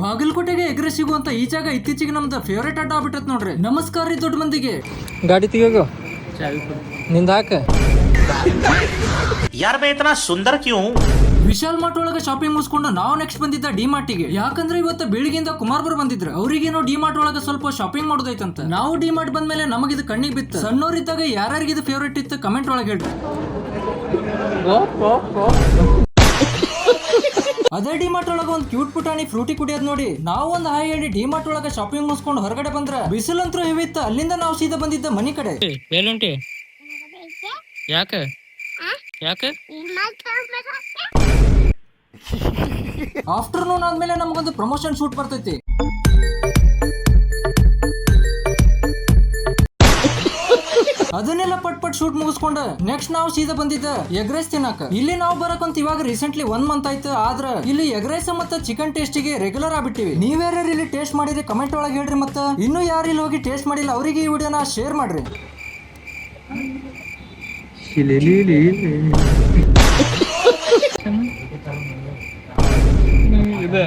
ಬಾಗಲಕೋಟೆಗೆ ಎಗ್ರೆ ಸಿಗುವಂತ ಈ ಜಾಗ ಇತ್ತೀಚೆಗೆ ನಮ್ದು ಫೇವರೇಟ್ ಅಡ್ಡ ಆಗ್ಬಿಟ್ಟತ್ ನೋಡ್ರಿ. ನಮಸ್ಕಾರ ರೀ ದೊಡ್ಡ ಮಂದಿಗೆ. ಗಾಡಿ ತೆಗಿಯೋಗು ನಿಂದ ಹಾಕ. यार मैं इतना सुंदर क्यों? ವಿಶಾಲ್ ಮಾರ್ಟ್ ಒಳಗೆ ಶಾಪಿಂಗ್ ಮುಗಿಸ್ಕೊಂಡು ನಾವು ನೆಕ್ಸ್ಟ್ ಬಂದಿದ್ದ ಡಿ ಮಾರ್ಟಿಗೆ. ಯಾಕಂದ್ರೆ ಇವತ್ತು ಬೆಳಿಗ್ಗೆಯಿಂದ ಕುಮಾರ್ ಬರ್ ಬಂದಿದ್ರು. ಅವ್ರಿಗೇನೋ ಡಿ ಮಾರ್ಟ್ ಒಳಗೆ ಸ್ವಲ್ಪ ಶಾಪಿಂಗ್ ಮಾಡೋದೈತಂತ. ನಾವು ಡಿ ಮಾರ್ಟ್ ಬಂದ್ಮೇಲೆ ನಮಗಿದು ಕಣ್ಣಿಗೆ ಬಿತ್ತು. ಸಣ್ಣೋರಿದ್ದಾಗ ಯಾರ್ಯಾರಿಗೆ ಇದು ಫೇವರೇಟ್ ಇತ್ತು ಕಮೆಂಟ್ ಒಳಗೆ ಹೇಳ್ರಿ. ಅದೇ ಡಿ ಮಾರ್ಟ್ ಒಳಗೆ ಒಂದು ಕ್ಯೂಟ್ ಪುಟಾಣಿ ಫ್ರೂಟಿ ಕುಡಿಯೋದ್ ನೋಡಿ ನಾವು ಒಂದು ಹಾಯ್ ಹೇಳಿ ಡಿ ಮಾರ್ಟ್ ಒಳಗೆ ಶಾಪಿಂಗ್ ಮುಗಿಸ್ಕೊಂಡು ಹೊರಗಡೆ ಬಂದ್ರ ಬಿಸಿಲಂತೂ ಹೆವಿತ್ತು. ಅಲ್ಲಿಂದ ನಾವು ಸೀದಾ ಬಂದಿದ್ದ ಮನಿ ಕಡೆ. ಎಲ್ಲುಂಟಿ ಯಾಕೆ ಯಾಕೆ ಆಫ್ಟರ್ನೂನ್ ಆದ್ಮೇಲೆ ನಮಗೊಂದು ಪ್ರಮೋಷನ್ ಶೂಟ್ ಬರ್ತೈತಿ. ಅದನ್ನೆಲ್ಲ ಪಟ್ ಶೂಟ್ ಮುಗಿಸ್ಕೊಂಡ ನೆಕ್ಸ್ಟ್ ನಾವು ಸೀದಾ ಬಂದಿದ್ದ ಎಗ್ ರೈಸ್ ತಿನ್ನಕ. ಇಲ್ಲಿ ನಾವು ಬರಕಂತ ಇವಾಗ ರೀಸೆಂಟ್ಲಿ 1 ಮಂತ್ ಆಯ್ತು. ಆದ್ರ ಇಲ್ಲಿ ಎಗ್ ರೈಸ್ ಮತ್ತೆ ಚಿಕನ್ ಟೇಸ್ಟಿಗೆ ರೆಗ್ಯುಲರ್ ಆಗ್ಬಿಟ್ಟಿವಿ. ನೀವ್ಯಾರು ಇಲ್ಲಿ ಟೇಸ್ಟ್ ಮಾಡಿದ್ರೆ ಕಮೆಂಟ್ ಒಳಗೆ ಹೇಳ್ರಿ. ಮತ್ತೆ ಇನ್ನು ಯಾರು ಇಲ್ಲಿ ಹೋಗಿ ಟೇಸ್ಟ್ ಮಾಡಿಲ್ಲ ಅವರಿಗೆ ಈ ವಿಡಿಯೋನ ಶೇರ್ ಮಾಡ್ರಿ. ಇದೆ